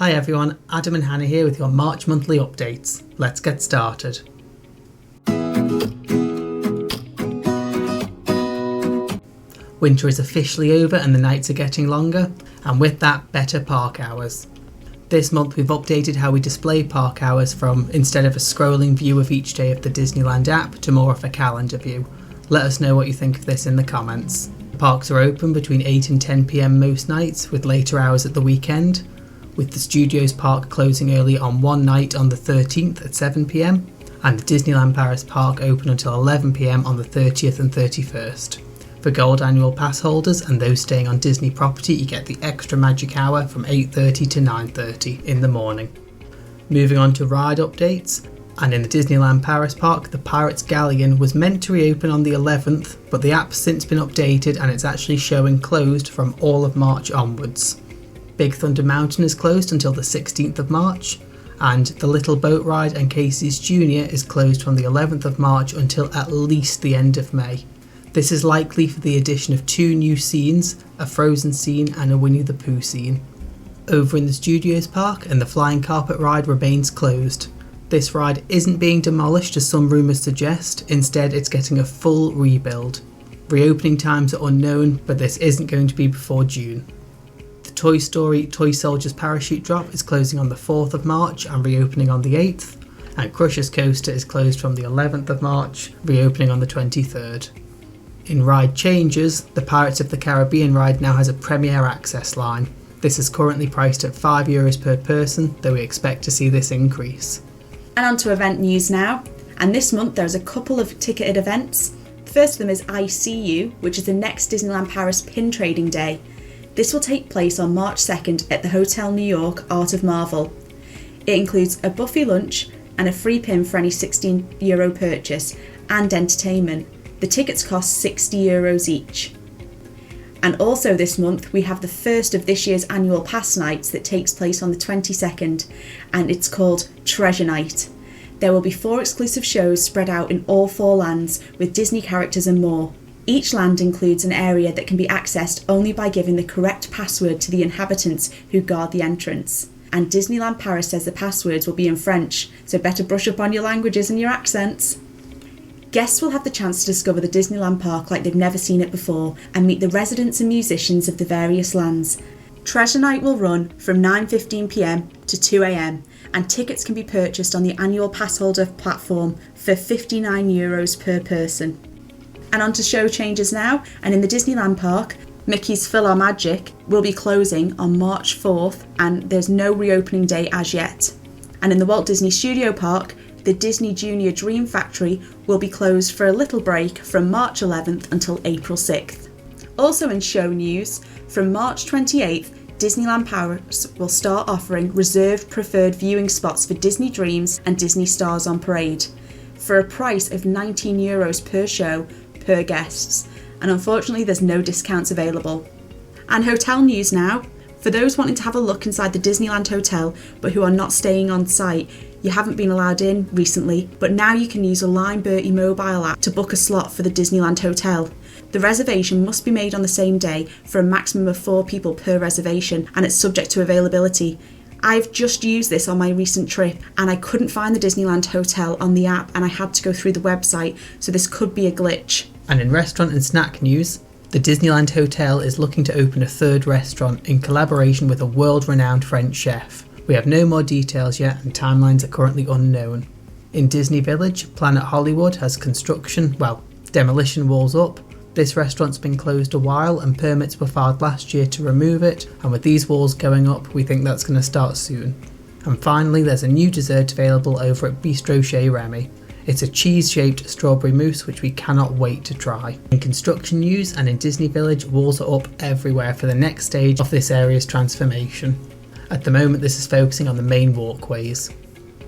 Hi everyone, Adam and Hannah here with your March monthly updates. Let's get started. Winter is officially over and the nights are getting longer, and with that, better park hours. This month we've updated how we display park hours from, instead of a scrolling view of each day of the Disneyland app, to more of a calendar view. Let us know what you think of this in the comments. Parks are open between 8 and 10 PM most nights, with later hours at the weekend, with the Studios Park closing early on one night on the 13th at 7 PM, and the Disneyland Paris Park open until 11 PM on the 30th and 31st. For Gold Annual Pass holders and those staying on Disney property, you get the extra magic hour from 8:30 to 9:30 in the morning. Moving on to ride updates, and in the Disneyland Paris Park, the Pirates Galleon was meant to reopen on the 11th, but the app's since been updated and it's actually showing closed from all of March onwards. Big Thunder Mountain is closed until the 16th of March, and the Little Boat Ride and Casey's Jr. is closed from the 11th of March until at least the end of May. This is likely for the addition of 2 new scenes, a Frozen scene and a Winnie the Pooh scene. Over in the Studios Park, and the Flying Carpet Ride remains closed. This ride isn't being demolished as some rumours suggest, instead it's getting a full rebuild. Reopening times are unknown, but this isn't going to be before June. Toy Story Toy Soldiers Parachute Drop is closing on the 4th of March and reopening on the 8th, and Crusher's Coaster is closed from the 11th of March, reopening on the 23rd. In ride changes, the Pirates of the Caribbean ride now has a Premier Access line. This is currently priced at €5 per person, though we expect to see this increase. And on to event news now, and this month there's a couple of ticketed events. The first of them is I See You, which is the next Disneyland Paris pin trading day. This will take place on March 2nd at the Hotel New York Art of Marvel. It includes a buffet lunch and a free pin for any €16 purchase, and entertainment. The tickets cost €60 each. And also this month we have the first of this year's annual pass nights that takes place on the 22nd, and it's called Treasure Night. There will be 4 exclusive shows spread out in all 4 lands with Disney characters and more. Each land includes an area that can be accessed only by giving the correct password to the inhabitants who guard the entrance. And Disneyland Paris says the passwords will be in French, so better brush up on your languages and your accents. Guests will have the chance to discover the Disneyland Park like they've never seen it before and meet the residents and musicians of the various lands. Treasure Night will run from 9:15 PM to 2 AM, and tickets can be purchased on the annual pass holder platform for €59 per person. And on to show changes now, and in the Disneyland Park, Mickey's PhilharMagic will be closing on March 4th, and there's no reopening date as yet. And in the Walt Disney Studio Park, the Disney Junior Dream Factory will be closed for a little break from March 11th until April 6th. Also in show news, from March 28th, Disneyland Paris will start offering reserved preferred viewing spots for Disney Dreams and Disney Stars on Parade, for a price of €19 per show per guests, and unfortunately there's no discounts available. And hotel news now. For those wanting to have a look inside the Disneyland Hotel but who are not staying on site, you haven't been allowed in recently, but now you can use a Lime Bertie mobile app to book a slot for the Disneyland Hotel. The reservation must be made on the same day for a maximum of 4 people per reservation, and it's subject to availability. I've just used this on my recent trip and I couldn't find the Disneyland Hotel on the app and I had to go through the website, so this could be a glitch. And in restaurant and snack news, the Disneyland Hotel is looking to open a 3rd restaurant in collaboration with a world-renowned French chef. We have no more details yet and timelines are currently unknown. In Disney Village, Planet Hollywood has demolition walls up. This restaurant's been closed a while and permits were filed last year to remove it, and with these walls going up, we think that's going to start soon. And finally, there's a new dessert available over at Bistro Chez Remy. It's a cheese-shaped strawberry mousse which we cannot wait to try. In construction news and in Disney Village, walls are up everywhere for the next stage of this area's transformation. At the moment this is focusing on the main walkways.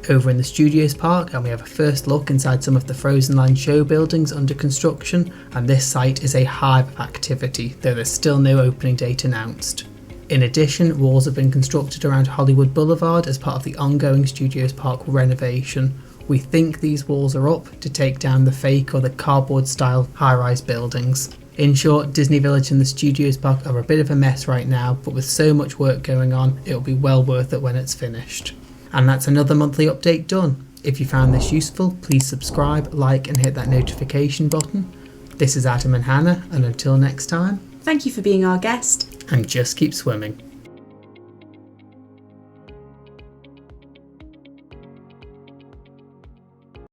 Over in the Studios Park, and we have a first look inside some of the Frozen Land show buildings under construction, and this site is a hive of activity, though there's still no opening date announced. In addition, walls have been constructed around Hollywood Boulevard as part of the ongoing Studios Park renovation. We think these walls are up to take down the fake or the cardboard style high-rise buildings. In short, Disney Village and the Studios Park are a bit of a mess right now, but with so much work going on, it'll be well worth it when it's finished. And that's another monthly update done. If you found this useful, please subscribe, like and hit that notification button. This is Adam and Hannah, and until next time, Thank you for being our guest. and just keep swimming.